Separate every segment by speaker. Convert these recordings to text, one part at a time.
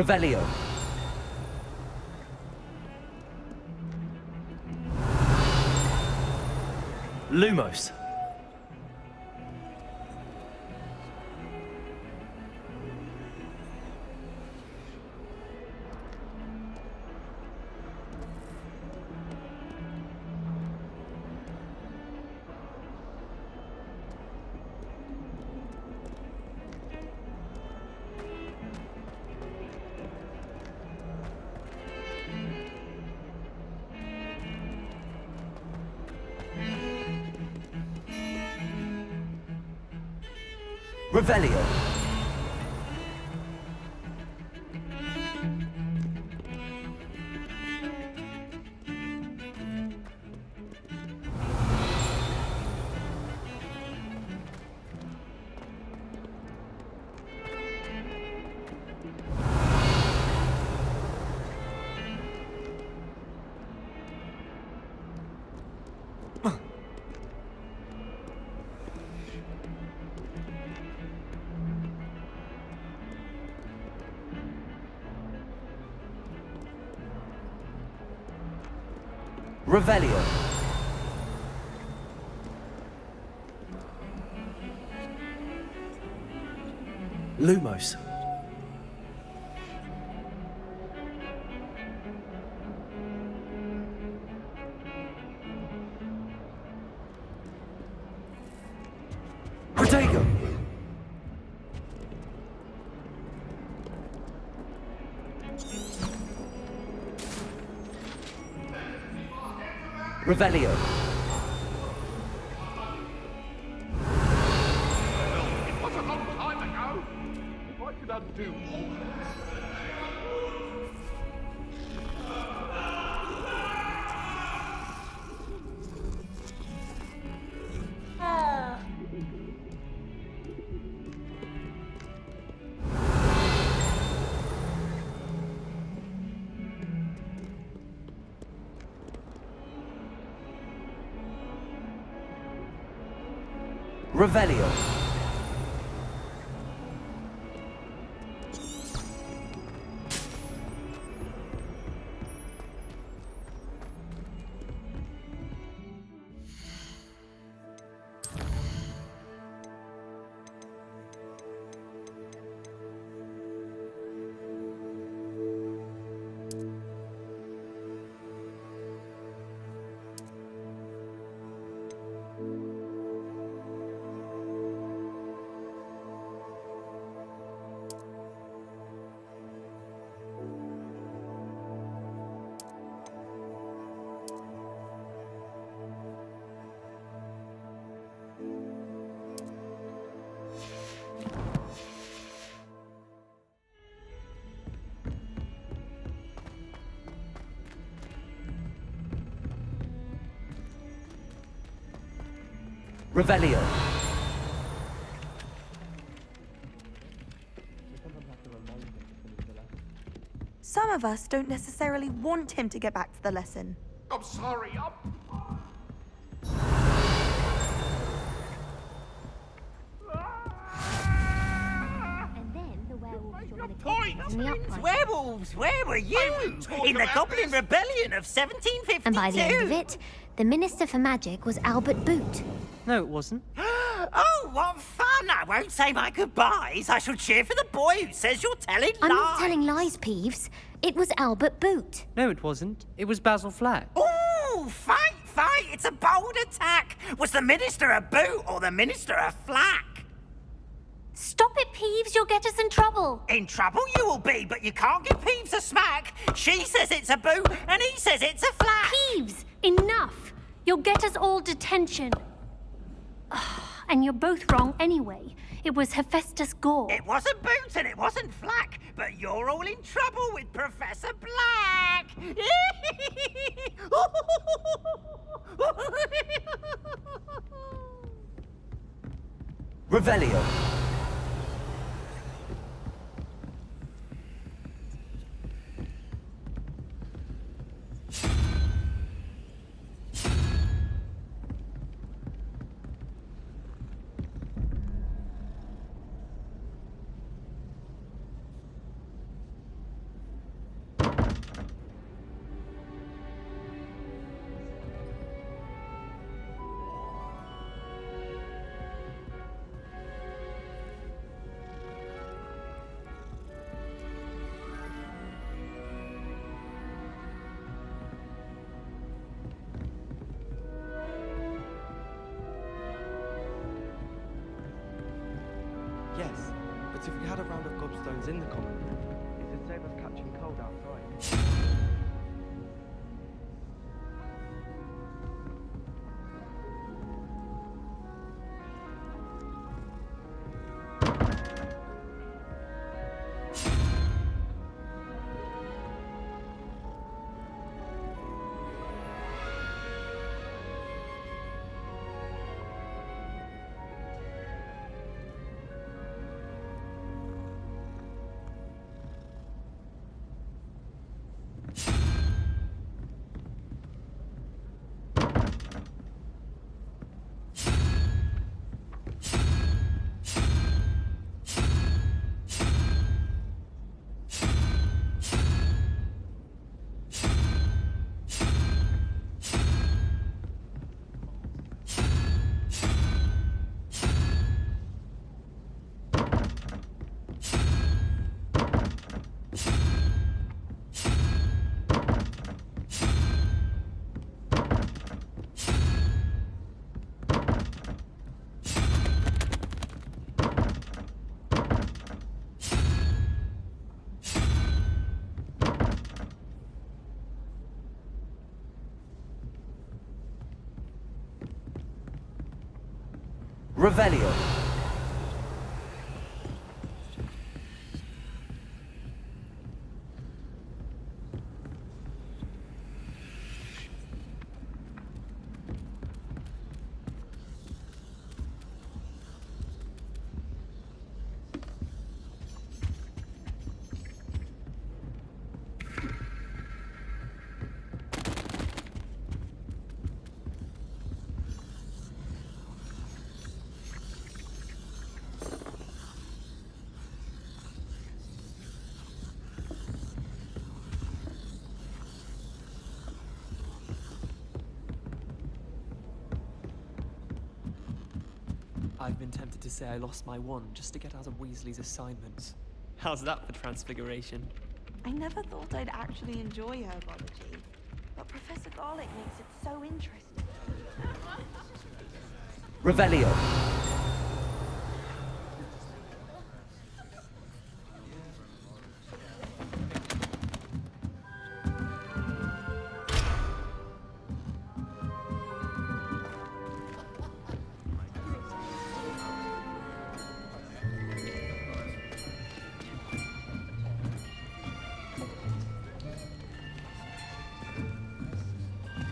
Speaker 1: Revelio. Lumos. Revelio. Revelio. Lumos. Protego. Revelio.
Speaker 2: It was a long time ago. If I could undo all
Speaker 1: Revelio. Revelio.
Speaker 3: Some of us don't necessarily want him to get back to the lesson.
Speaker 2: I'm sorry,
Speaker 4: And then the werewolves joined the
Speaker 2: point.
Speaker 4: kids in the uprising.
Speaker 5: Werewolves, where were you?
Speaker 2: talk
Speaker 5: In the
Speaker 2: about
Speaker 5: Goblin
Speaker 2: this.
Speaker 5: Rebellion of 1752.
Speaker 4: And by the end of it, the Minister for Magic was Albert Boot.
Speaker 6: No, it wasn't.
Speaker 5: Oh, what fun! I won't say my goodbyes. I shall cheer for the boy who says you're telling
Speaker 4: I'm
Speaker 5: lies.
Speaker 4: not telling lies, Peeves. It was Albert Boot.
Speaker 6: No, it wasn't. It was Basil Flack.
Speaker 5: Ooh, fight! It's a bold attack. Was the Minister a boot or the Minister a flack?
Speaker 4: Stop it, Peeves. You'll get us in trouble.
Speaker 5: In trouble you will be, but you can't give Peeves a smack. She says it's a boot and he says it's a flack.
Speaker 7: Peeves, enough! You'll get us all detention. And you're both wrong anyway. It was Hephaestus Gore.
Speaker 5: It wasn't boot and it wasn't flack, but you're all in trouble with Professor Black.
Speaker 1: Revelio.
Speaker 8: But if we had a round of gobstones in the common room, it'd save us catching cold outside.
Speaker 1: Revelio.
Speaker 9: I've been tempted to say I lost my wand just to get out of Weasley's assignments. How's that for transfiguration?
Speaker 3: I never thought I'd actually enjoy herbology, but Professor Garlick makes it so interesting.
Speaker 1: Revelio.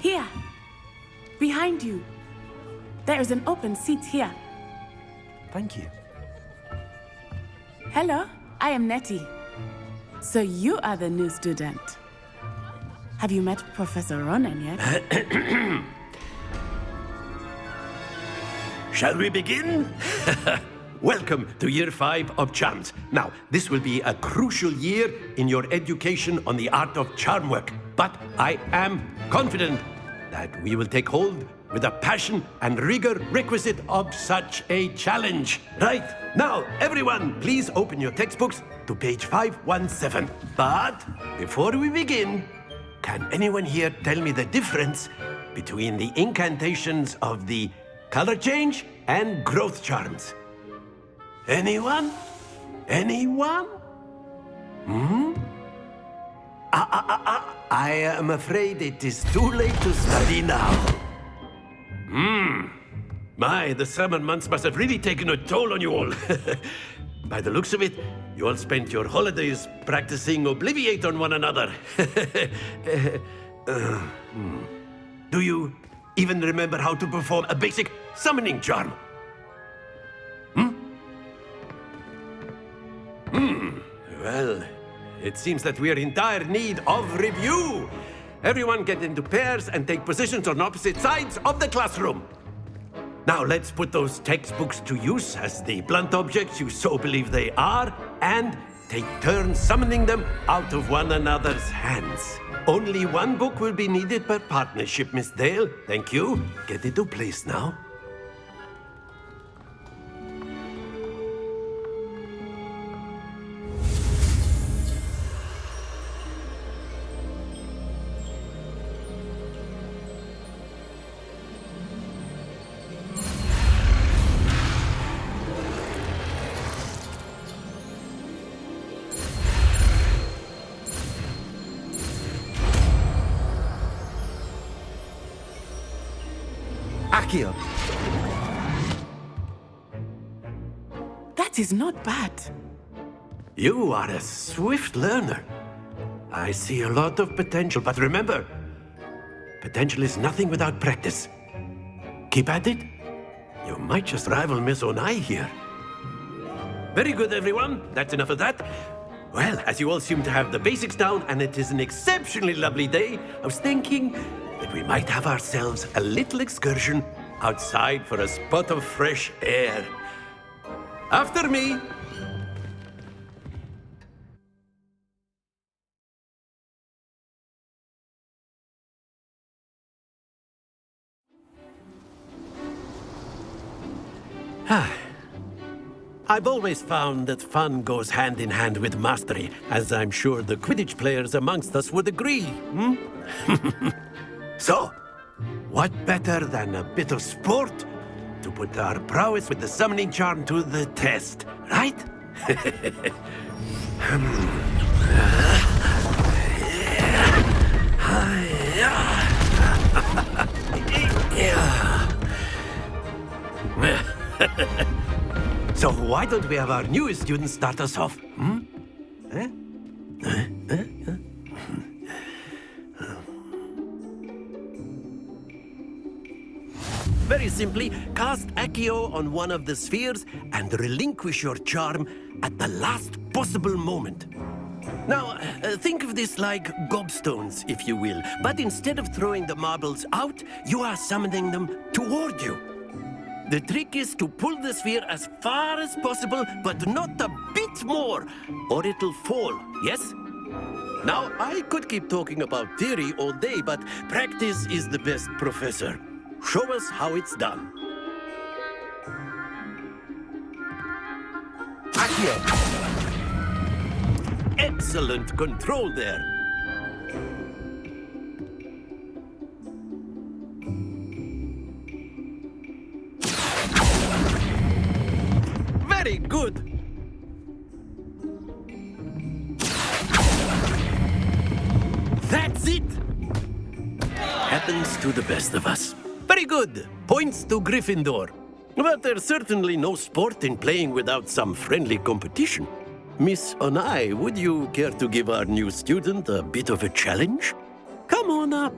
Speaker 10: Here, behind you. There is an open seat here.
Speaker 1: Thank you.
Speaker 10: Hello, I am Nettie. So you are the new student. Have you met Professor Ronan yet?
Speaker 11: Shall we begin? Welcome to Year 5 of Charms. Now, this will be a crucial year in your education on the art of charm work. But I am confident that we will take hold with the passion and rigor requisite of such a challenge. Right, now, everyone, please open your textbooks to page 517. But before we begin, can anyone here tell me the difference between the incantations of the color change and growth charms? Anyone? Anyone? I am afraid it is too late to study now. My, the summer months must have really taken a toll on you all. By the looks of it, you all spent your holidays practicing Obliviate on one another. Do you even remember how to perform a basic summoning charm? Well, it seems that we are in dire need of review. Everyone get into pairs and take positions on opposite sides of the classroom. Now let's put those textbooks to use as the blunt objects you so believe they are, and take turns summoning them out of one another's hands. Only one book will be needed per partnership, Miss Dale. Thank you. Get into place now.
Speaker 1: Accio.
Speaker 10: That is not bad.
Speaker 11: You are a swift learner. I see a lot of potential, but remember, potential is nothing without practice. Keep at it. You might just rival Miss Onai here. Very good, everyone. That's enough of that. Well, as you all seem to have the basics down, and it is an exceptionally lovely day, I was thinking that we might have ourselves a little excursion outside for a spot of fresh air. After me. I've always found that fun goes hand in hand with mastery, as I'm sure the Quidditch players amongst us would agree. So, what better than a bit of sport to put our prowess with the summoning charm to the test, right? So why don't we have our newest student start us off? Very simply, cast Accio on one of the spheres and relinquish your charm at the last possible moment. Now, think of this like gobstones, if you will, but instead of throwing the marbles out, you are summoning them toward you. The trick is to pull the sphere as far as possible, but not a bit more, or it'll fall, yes? Now, I could keep talking about theory all day, but practice is the best professor. Show us how it's done.
Speaker 1: Accio.
Speaker 11: Excellent control there. Very good. That's it. Happens to the best of us. Very good. Points to Gryffindor. But there's certainly no sport in playing without some friendly competition. Miss Onai, would you care to give our new student a bit of a challenge? Come on up.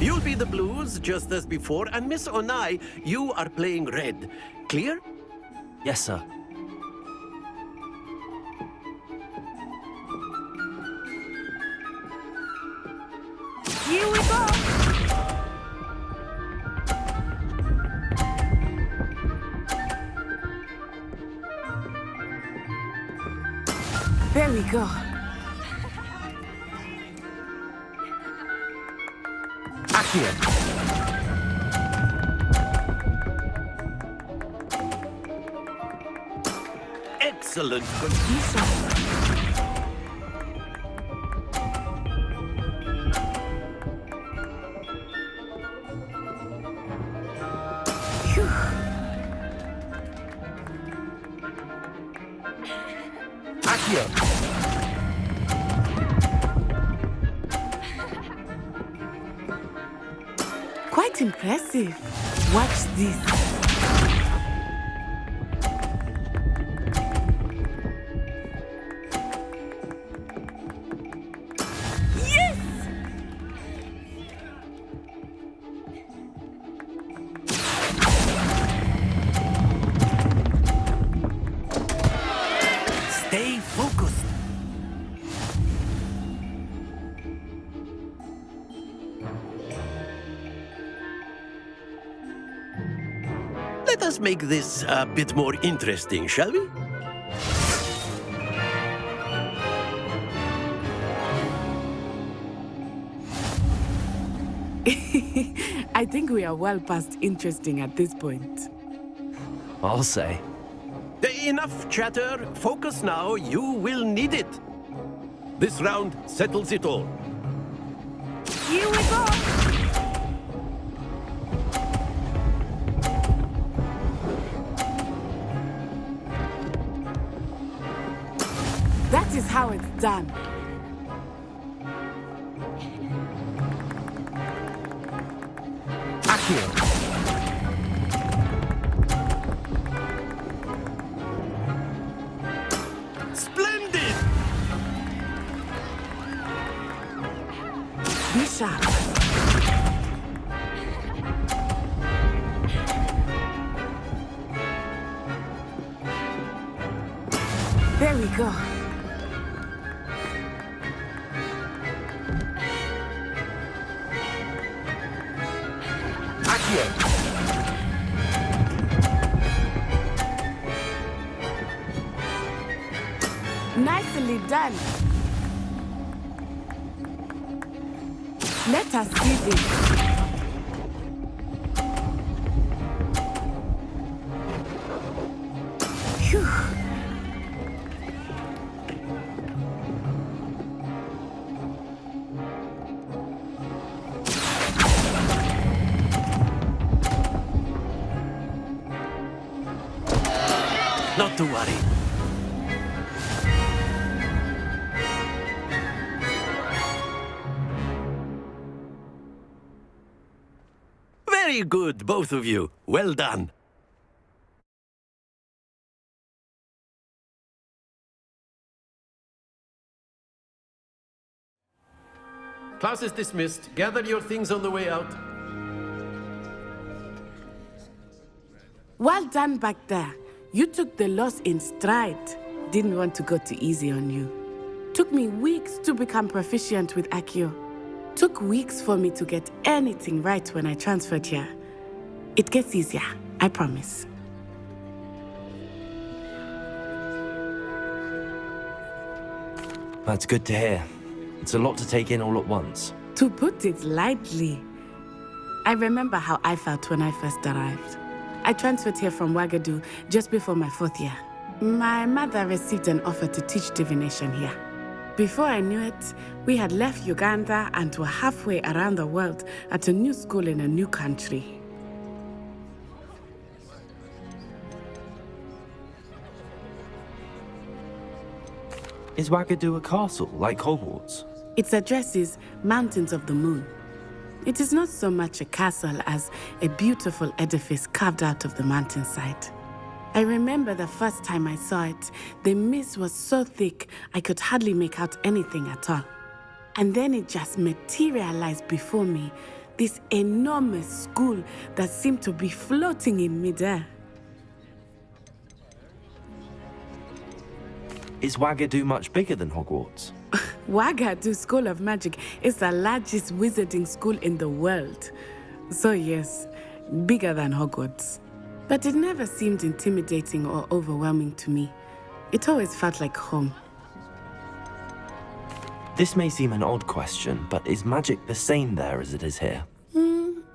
Speaker 11: You'll be the blues, just as before, and Miss Onai, you are playing red. Clear?
Speaker 1: Yes, sir.
Speaker 3: Here we go!
Speaker 10: There we go.
Speaker 1: Accio.
Speaker 11: Excellent.
Speaker 1: Accio.
Speaker 10: Quite impressive. Watch this. Yes!
Speaker 11: Stay focused. Let us make this a bit more interesting, shall we?
Speaker 10: I think we are well past interesting at this point.
Speaker 1: I'll say.
Speaker 11: Enough chatter. Focus now. You will need it. This round settles it all.
Speaker 3: Here we go!
Speaker 10: That is how it's done.
Speaker 1: Accio.
Speaker 11: Splendid!
Speaker 10: Be sharp. There we go.
Speaker 1: Accio.
Speaker 10: Nicely done. Let us see this. Phew.
Speaker 1: Not to worry.
Speaker 11: Very good, both of you. Well done. Class is dismissed. Gather your things on the way out.
Speaker 10: Well done back there. You took the loss in stride. Didn't want to go too easy on you. Took me weeks to become proficient with Accio. Took weeks for me to get anything right when I transferred here. It gets easier, I promise.
Speaker 1: That's good to hear. It's a lot to take in all at once.
Speaker 10: To put it lightly, I remember how I felt when I first arrived. I transferred here from Ouagadougou just before my 4th year. My mother received an offer to teach divination here. Before I knew it, we had left Uganda and were halfway around the world at a new school in a new country.
Speaker 1: Is Ouagadougou a castle, like Hogwarts?
Speaker 10: Its address is Mountains of the Moon. It is not so much a castle as a beautiful edifice carved out of the mountainside. I remember the first time I saw it, the mist was so thick I could hardly make out anything at all. And then it just materialized before me, this enormous school that seemed to be floating in midair.
Speaker 1: Is Ouagadougou much bigger than Hogwarts?
Speaker 10: Ouagadougou School of Magic is the largest wizarding school in the world. So yes, bigger than Hogwarts. But it never seemed intimidating or overwhelming to me. It always felt like home.
Speaker 1: This may seem an odd question, but is magic the same there as it is here?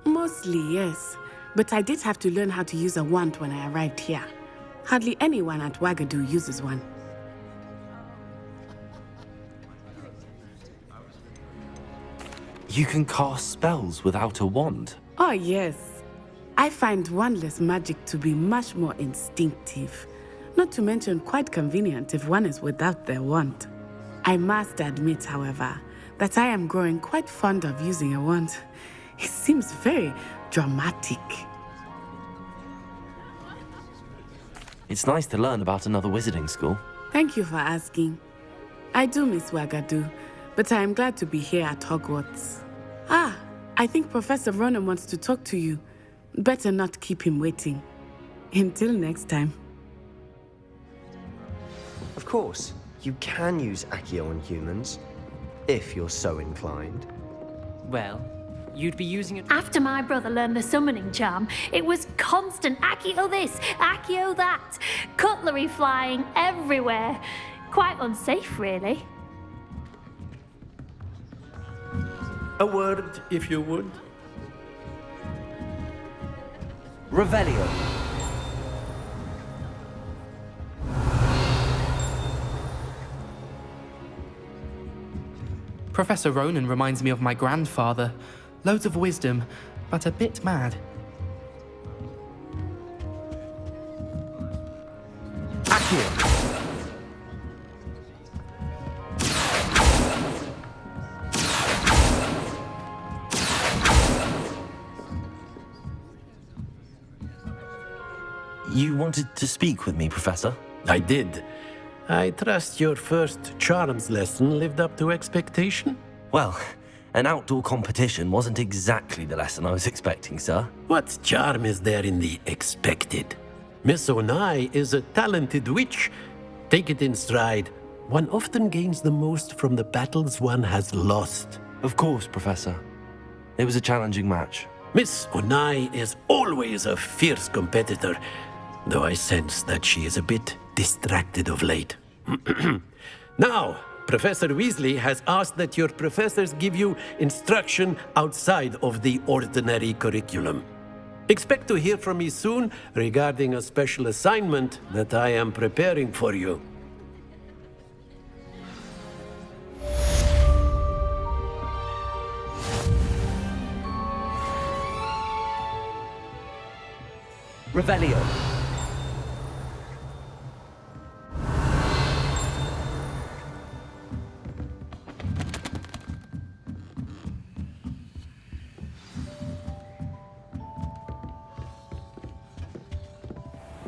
Speaker 10: Mostly, yes. But I did have to learn how to use a wand when I arrived here. Hardly anyone at Ouagadougou uses one.
Speaker 1: You can cast spells without a wand.
Speaker 10: Oh, yes. I find wandless magic to be much more instinctive. Not to mention quite convenient if one is without their wand. I must admit, however, that I am growing quite fond of using a wand. It seems very dramatic.
Speaker 1: It's nice to learn about another wizarding school.
Speaker 10: Thank you for asking. I do miss Ouagadougou, but I am glad to be here at Hogwarts. Ah, I think Professor Ronan wants to talk to you. Better not keep him waiting. Until next time.
Speaker 12: Of course, you can use Accio on humans, if you're so inclined.
Speaker 6: Well, you'd be using it.
Speaker 7: After my brother learned the summoning charm, it was constant Accio this, Accio that, cutlery flying everywhere. Quite unsafe, really.
Speaker 11: A word, if you would.
Speaker 1: Revelio.
Speaker 8: Professor Ronan reminds me of my grandfather. Loads of wisdom, but a bit mad.
Speaker 1: Accio. You wanted to speak with me, Professor?
Speaker 11: I did. I trust your first charms lesson lived up to expectation?
Speaker 1: Well, an outdoor competition wasn't exactly the lesson I was expecting, sir.
Speaker 11: What charm is there in the expected? Miss Onai is a talented witch. Take it in stride. One often gains the most from the battles one has lost.
Speaker 1: Of course, Professor. It was a challenging match.
Speaker 11: Miss Onai is always a fierce competitor, though I sense that she is a bit distracted of late. Now, Professor Weasley has asked that your professors give you instruction outside of the ordinary curriculum. Expect to hear from me soon regarding a special assignment that I am preparing for you.
Speaker 1: Revelio.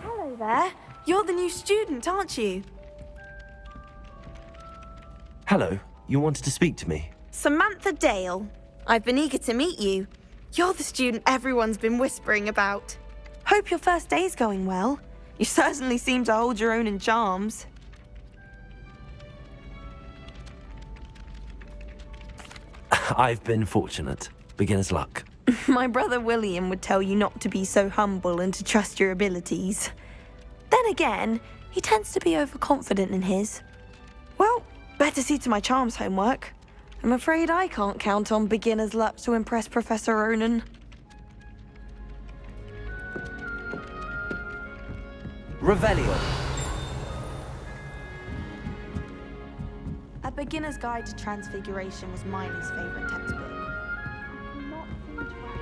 Speaker 3: Hello there. You're the new student, aren't you?
Speaker 1: Hello. You wanted to speak to me?
Speaker 3: Samantha Dale. I've been eager to meet you. You're the student everyone's been whispering about. Hope your first day's going well. You certainly seem to hold your own in charms.
Speaker 1: I've been fortunate. Beginner's luck.
Speaker 3: My brother William would tell you not to be so humble and to trust your abilities. Then again, he tends to be overconfident in his. Well, better see to my charms homework. I'm afraid I can't count on beginner's luck to impress Professor Ronan.
Speaker 1: Revelio.
Speaker 3: A Beginner's Guide to Transfiguration was Miley's favourite textbook. Not too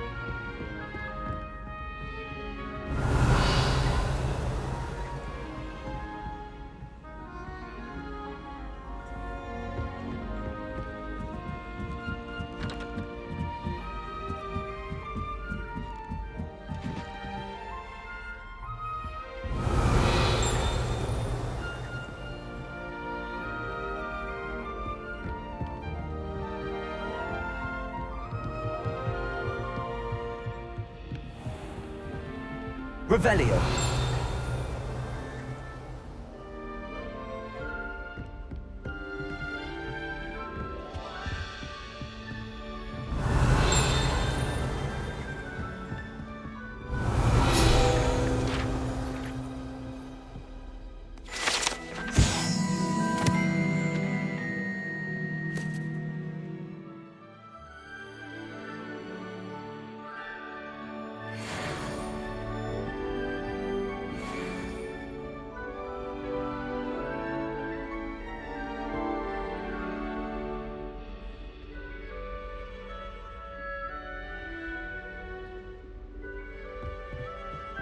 Speaker 1: Revelio.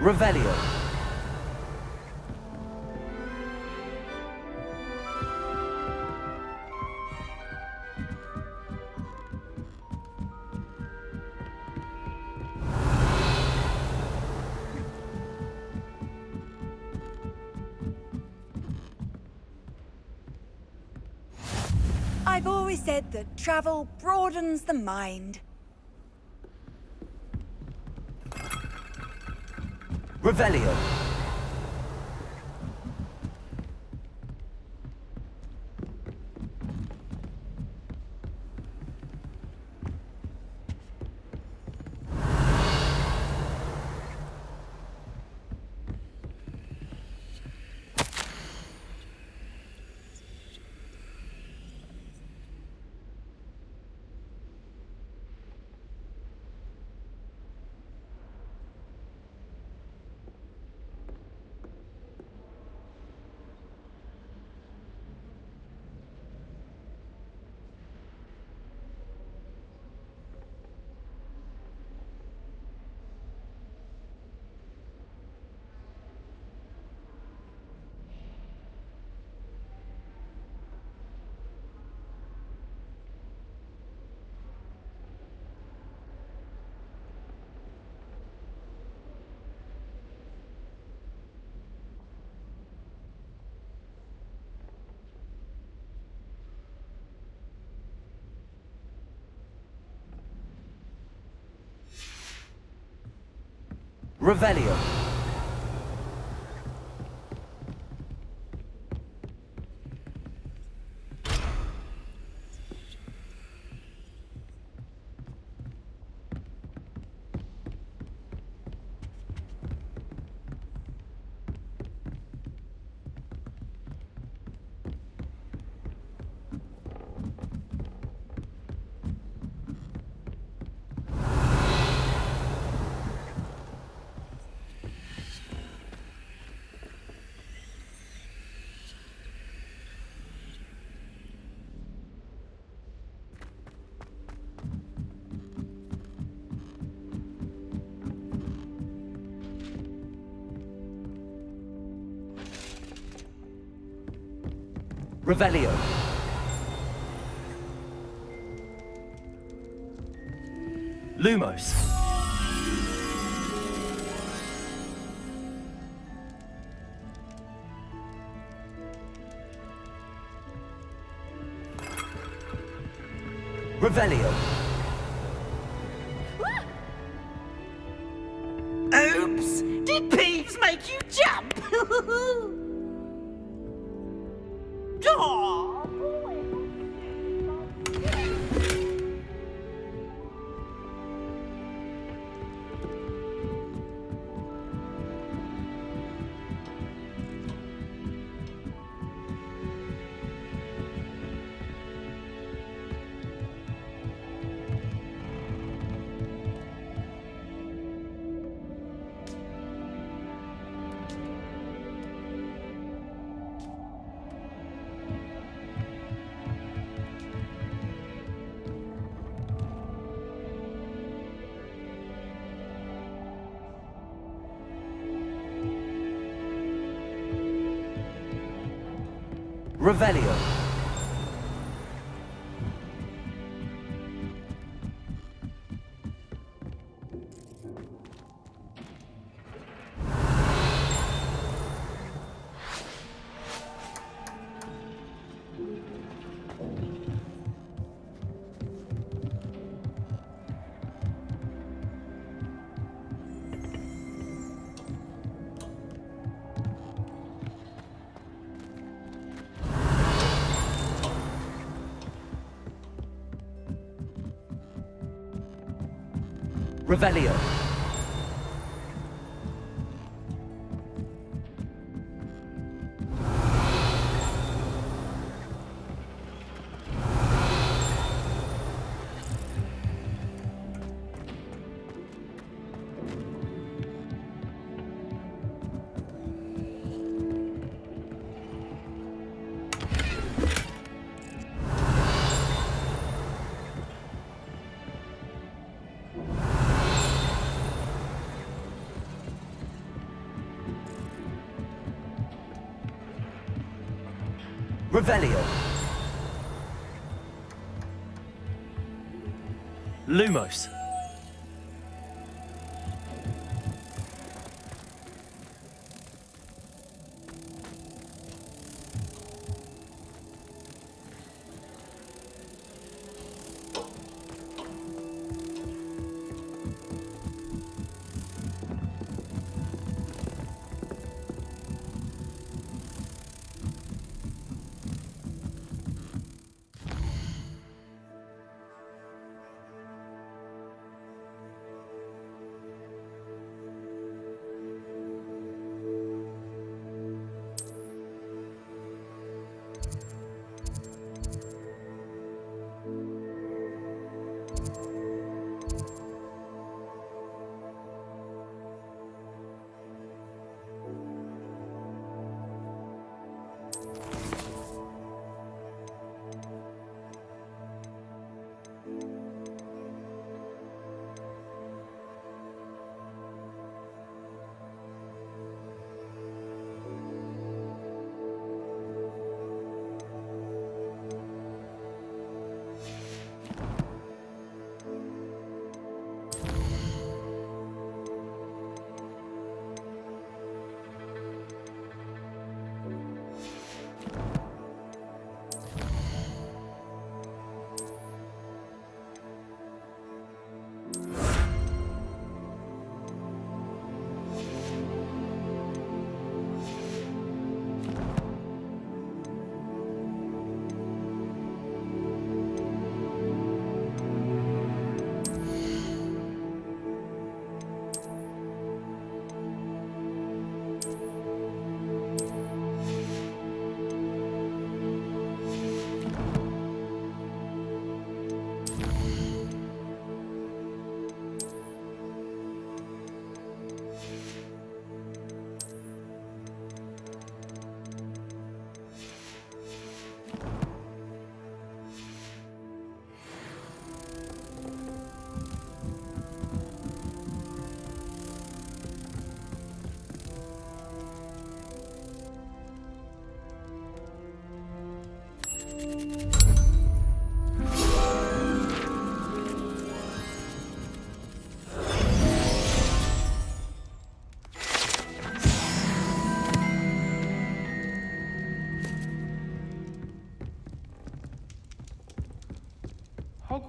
Speaker 1: Revelio.
Speaker 13: I've always said that travel broadens the mind.
Speaker 1: Revelio.
Speaker 14: Revelio. Revelio. Lumos. Revelio.
Speaker 5: Oops! Did Peeves make you jump? Aw.
Speaker 14: Revelio. Revelio. Revelio. Lumos.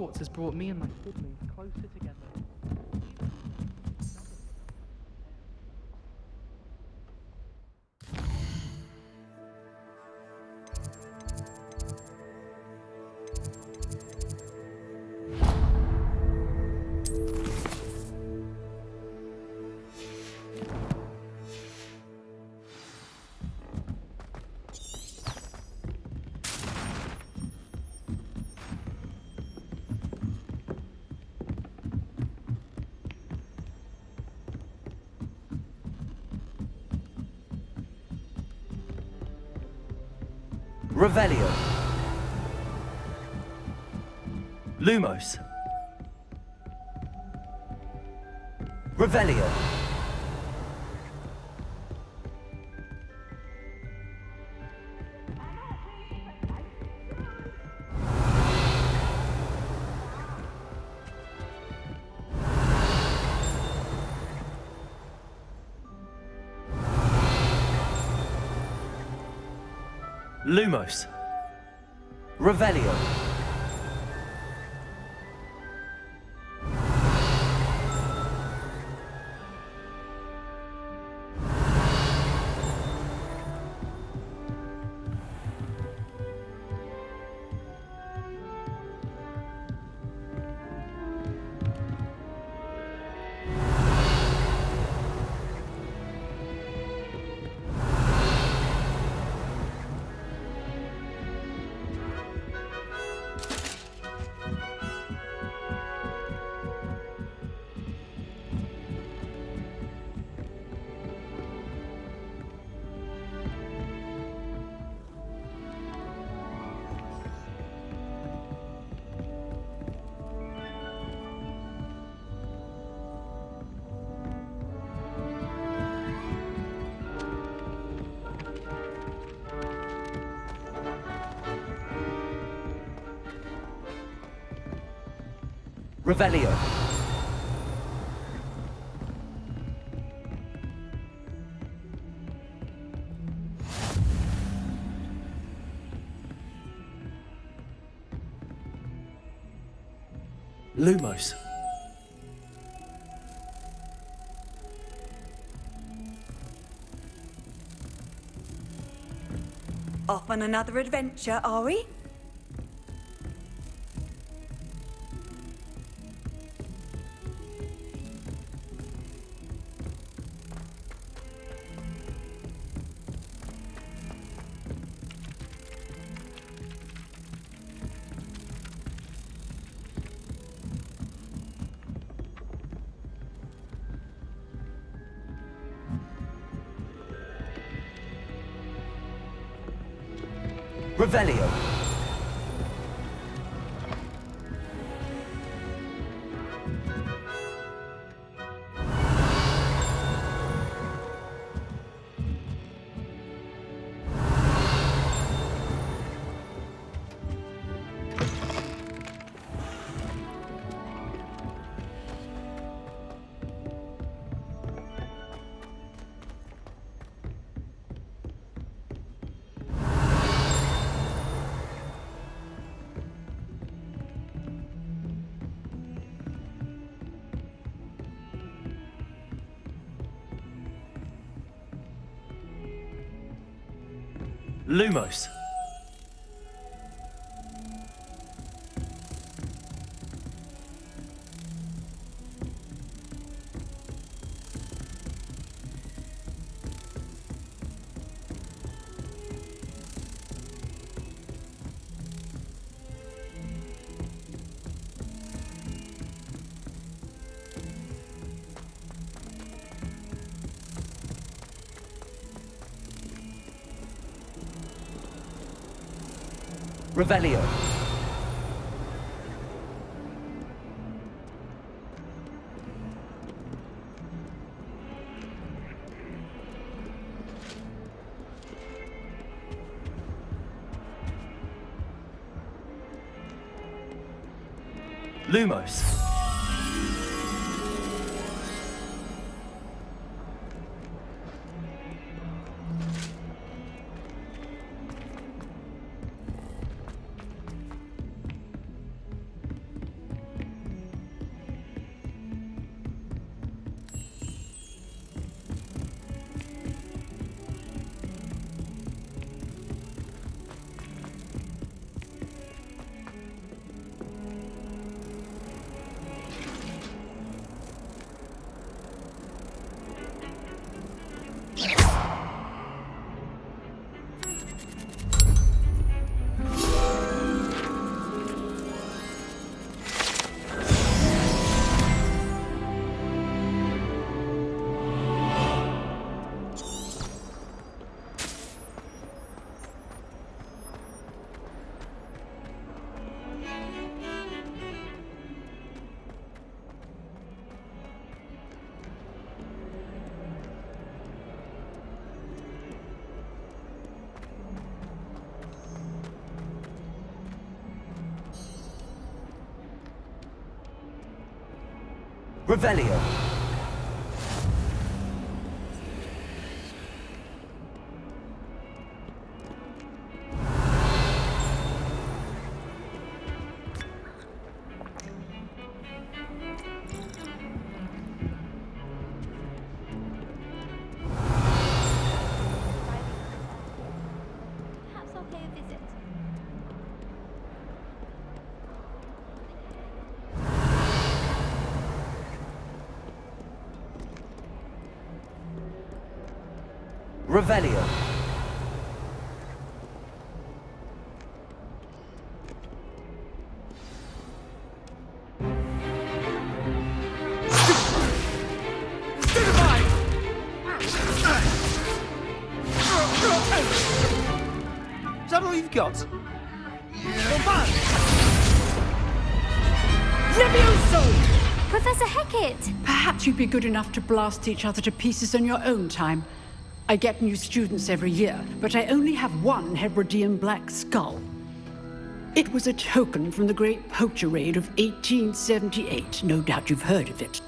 Speaker 8: Hogwarts has brought me and my siblings closer together.
Speaker 14: Revelio. Lumos. Revelio. Lumos. Revelio. Revelio. Lumos.
Speaker 13: Off on another adventure, are we?
Speaker 14: Revelio. Lumos. Revelio. Lumos. Revelio.
Speaker 4: Perhaps I'll pay a visit.
Speaker 14: Revelio.
Speaker 9: Is that all you've got?
Speaker 7: Professor Hecat!
Speaker 15: Perhaps you'd be good enough to blast each other to pieces on your own time. I get new students every year, but I only have one Hebridean black skull. It was a token from the Great Poacher Raid of 1878. No doubt you've heard of it.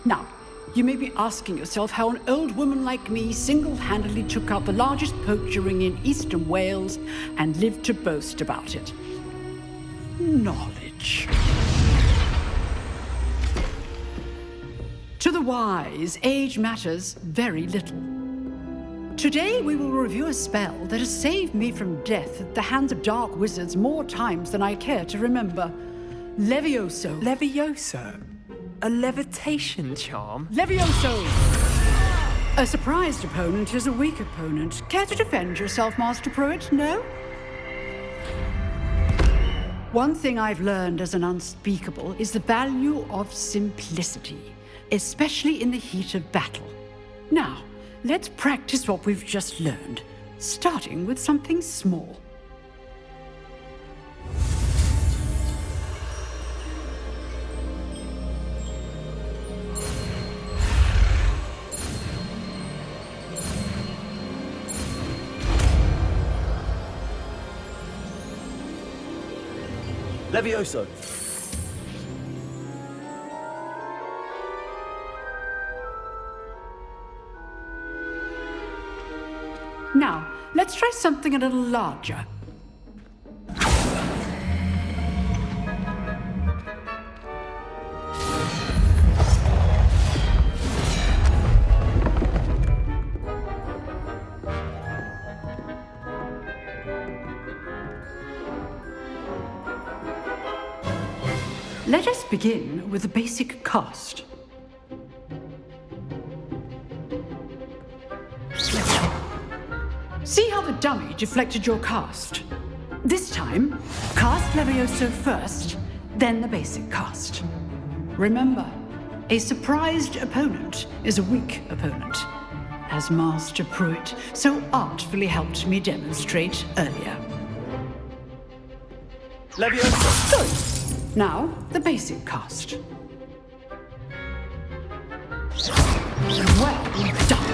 Speaker 15: Now, you may be asking yourself how an old woman like me single-handedly took out the largest poacher ring in eastern Wales and lived to boast about it. Knowledge. To the wise, age matters very little. Today we will review a spell that has saved me from death at the hands of dark wizards more times than I care to remember. Levioso.
Speaker 9: Levioso? A levitation charm?
Speaker 15: Levioso! A surprised opponent is a weak opponent. Care to defend yourself, Master Pruitt? No? One thing I've learned as an unspeakable is the value of simplicity, especially in the heat of battle. Now, let's practice what we've just learned, starting with something small.
Speaker 14: Levioso.
Speaker 15: Now, let's try something a little larger. Let us begin with the basic cast. See how the dummy deflected your cast? This time, cast Levioso first, then the basic cast. Remember, a surprised opponent is a weak opponent, as Master Pruitt so artfully helped me demonstrate earlier.
Speaker 14: Levioso.
Speaker 15: Good. Now, the basic cast. Well done.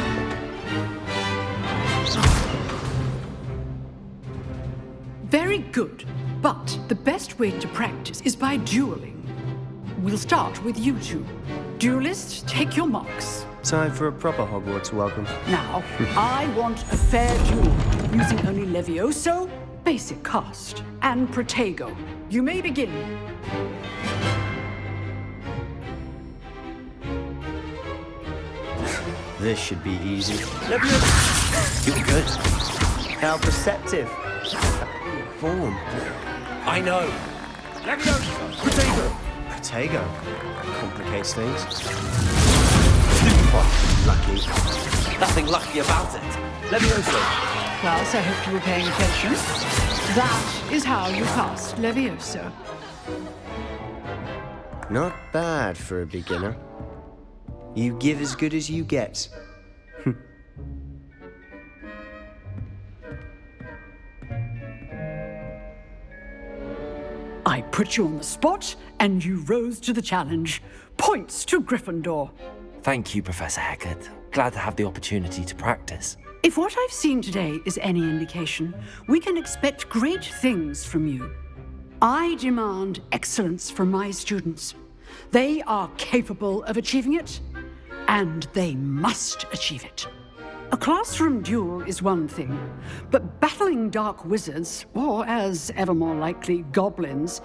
Speaker 15: Very good, but the best way to practice is by dueling. We'll start with you two. Duelists, take your marks.
Speaker 12: Time for a proper Hogwarts welcome.
Speaker 15: Now, I want a fair duel, using only Levioso, basic cast, and Protego. You may begin.
Speaker 12: This should be easy.
Speaker 14: Levioso.
Speaker 12: You're good. How perceptive. Form.
Speaker 14: I know. Levioso. Protego.
Speaker 12: Protego. Complicates things.
Speaker 14: Lucky. Nothing lucky about it. Levioso.
Speaker 15: Class, I hope you were paying attention. That is how you cast Levioso.
Speaker 12: Not bad for a beginner. You give as good as you get.
Speaker 15: I put you on the spot, and you rose to the challenge. Points to Gryffindor.
Speaker 1: Thank you, Professor Hecat. Glad to have the opportunity to practice.
Speaker 15: If what I've seen today is any indication, we can expect great things from you. I demand excellence from my students. They are capable of achieving it, and they must achieve it. A classroom duel is one thing, but battling dark wizards, or as ever more likely, goblins,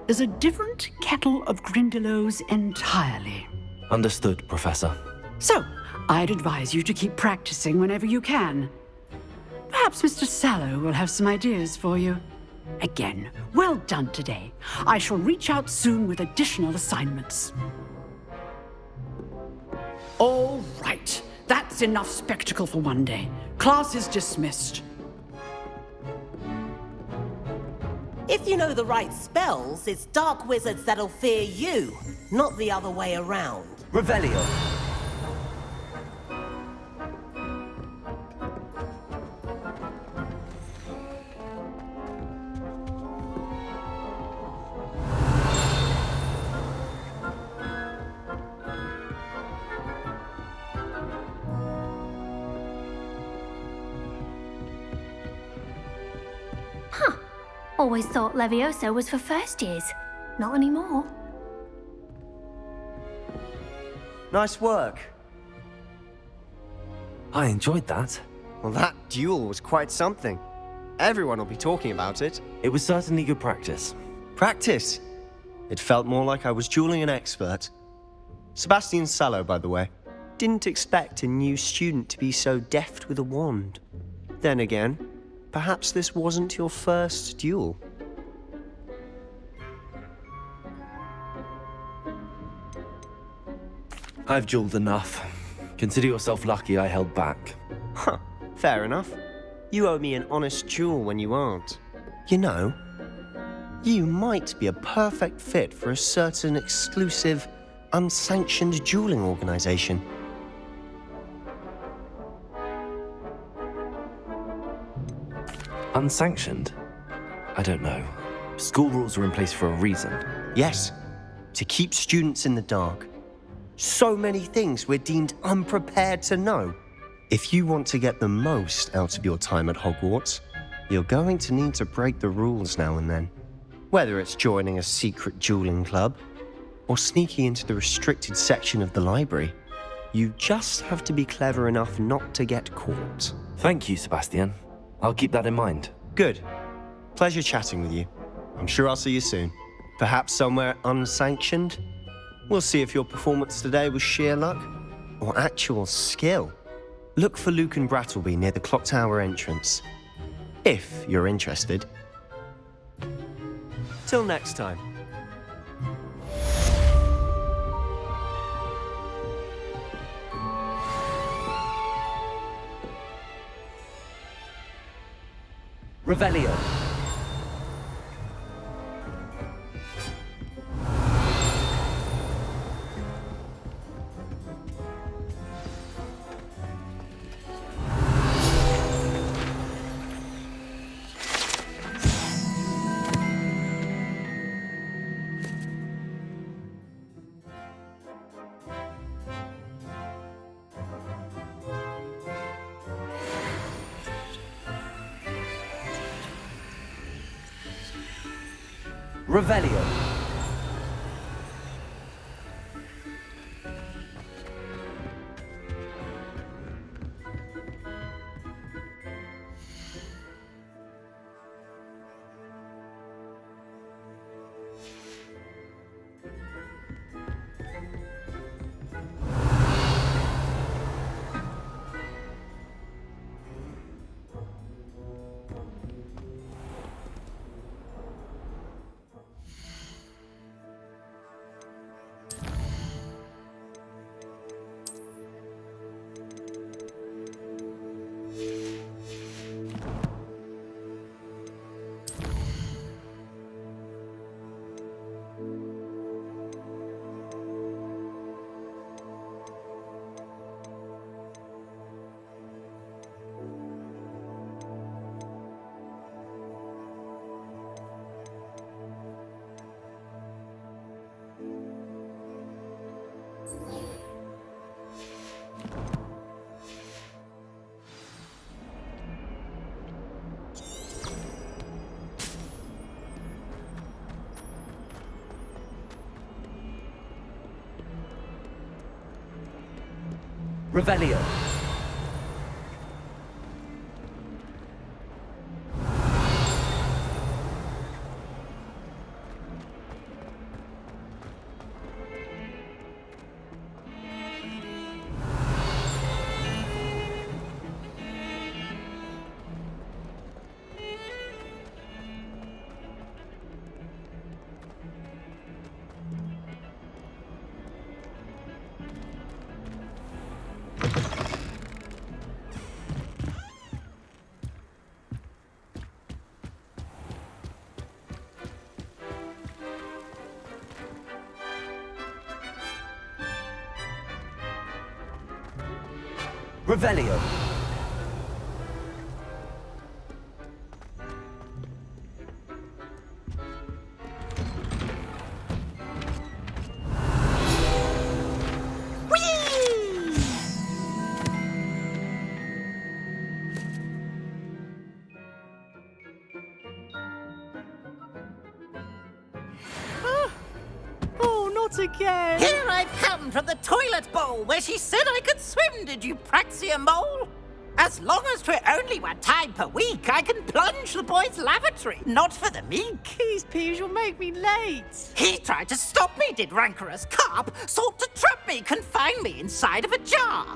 Speaker 15: is a different kettle of Grindylows entirely.
Speaker 1: Understood, Professor.
Speaker 15: So, I'd advise you to keep practicing whenever you can. Perhaps Mr. Sallow will have some ideas for you. Again, well done today. I shall reach out soon with additional assignments. All right. That's enough spectacle for one day. Class is dismissed.
Speaker 16: If you know the right spells, it's dark wizards that'll fear you, not the other way around.
Speaker 12: Revelio.
Speaker 7: Always thought Levioso was for first years. Not anymore.
Speaker 12: Nice work.
Speaker 1: I enjoyed that.
Speaker 12: Well, that duel was quite something. Everyone will be talking about it.
Speaker 1: It was certainly good practice.
Speaker 12: Practice? It felt more like I was dueling an expert. Sebastian Sallow, by the way. Didn't expect a new student to be so deft with a wand. Then again, perhaps this wasn't your first duel.
Speaker 1: I've dueled enough. Consider yourself lucky I held back.
Speaker 12: Huh, fair enough. You owe me an honest duel when you aren't. You know, you might be a perfect fit for a certain exclusive, unsanctioned dueling organization.
Speaker 1: Unsanctioned? I don't know. School rules are in place for a reason.
Speaker 12: Yes, to keep students in the dark. So many things we're deemed unprepared to know. If you want to get the most out of your time at Hogwarts, you're going to need to break the rules now and then. Whether it's joining a secret dueling club, or sneaking into the restricted section of the library, you just have to be clever enough not to get caught.
Speaker 1: Thank you, Sebastian. I'll keep that in mind.
Speaker 12: Good. Pleasure chatting with you. I'm sure I'll see you soon. Perhaps somewhere unsanctioned? We'll see if your performance today was sheer luck or actual skill. Look for Luke and Brattleby near the clock tower entrance, if you're interested. Till next time.
Speaker 14: Revelio. Revelio. Revelio. Revelio.
Speaker 5: Oh, not again! Here I've come from the toilet bowl where she said I could swim, did you praxia mole? As long as 'twere only one time per week, I can plunge the boy's lavatory, not for the meek. These peas will make me late. He tried to stop me, did rancorous carp, sought to trap me, confine me inside of a jar.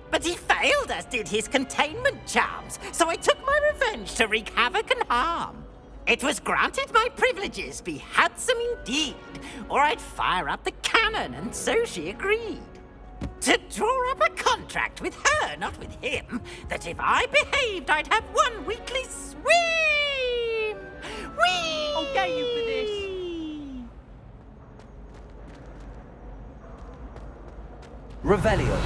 Speaker 5: But he failed, as did his containment charms, so I took my revenge to wreak havoc and harm. It was granted my privileges be handsome indeed, or I'd fire up the cannon, and so she agreed. To draw up a contract with her, not with him, that if I behaved, I'd have one weekly swim! Whee! I'll get you for this.
Speaker 14: Revelio.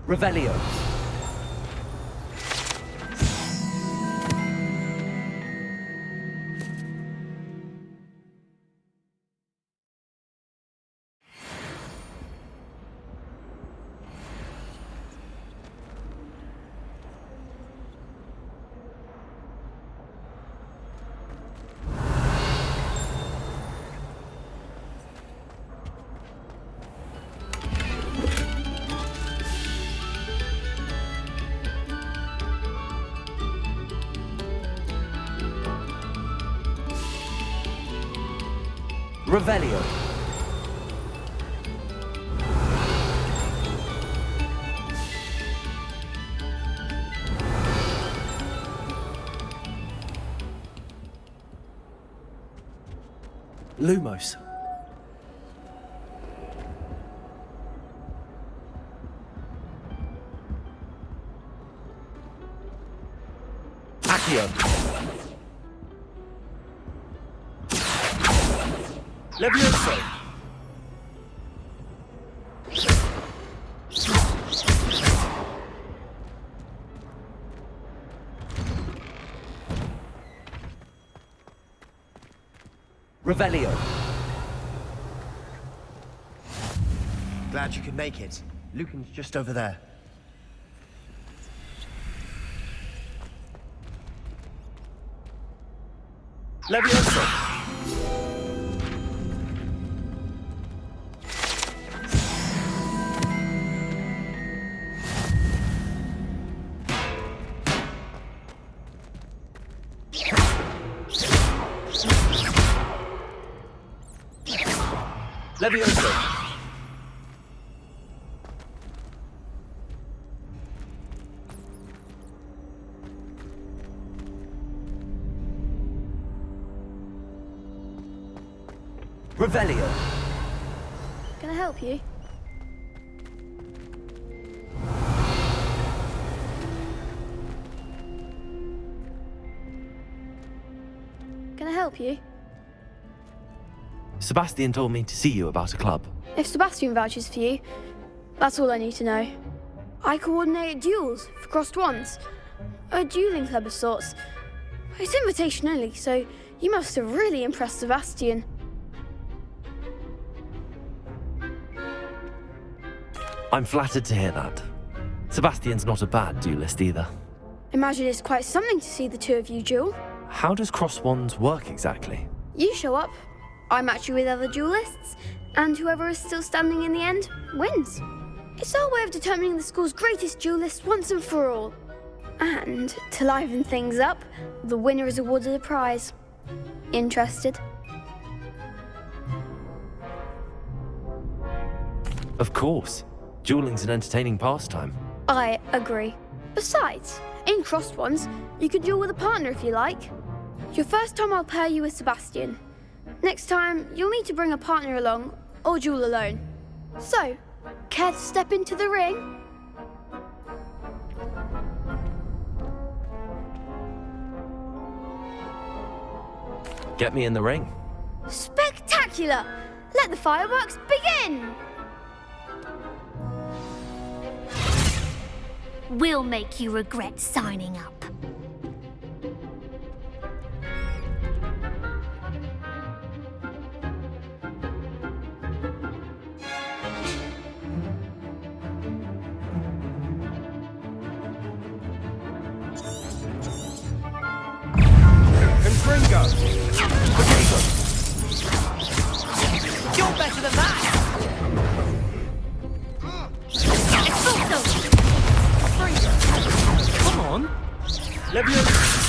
Speaker 14: Revelio. Revelio. Lumos. Accio. Levioso. Revelio.
Speaker 12: Glad you could make it. Lucan's just over there.
Speaker 14: Levioso. Levioso. Revelio.
Speaker 17: Can I help you? Can I help you?
Speaker 1: Sebastian told me to see you about a club.
Speaker 17: If Sebastian vouches for you, that's all I need to know. I coordinate duels for crossed wands. A dueling club of sorts. It's invitation only, so you must have really impressed Sebastian.
Speaker 1: I'm flattered to hear that. Sebastian's not a bad duelist either.
Speaker 17: Imagine it's quite something to see the two of you duel.
Speaker 1: How does cross wands work exactly?
Speaker 17: You show up, I match you with other duelists, and whoever is still standing in the end wins. It's our way of determining the school's greatest duelist once and for all. And to liven things up, the winner is awarded a prize. Interested?
Speaker 1: Of course. Dueling's an entertaining pastime.
Speaker 17: I agree. Besides, in crossed ones, you can duel with a partner if you like. Your first time I'll pair you with Sebastian. Next time, you'll need to bring a partner along, or duel alone. So, care to step into the ring?
Speaker 1: Get me in the ring.
Speaker 17: Spectacular! Let the fireworks begin!
Speaker 7: We'll make you regret signing up.
Speaker 2: Confringo!
Speaker 5: You're better than that!
Speaker 7: Expulso!
Speaker 8: Come on.
Speaker 2: Levian!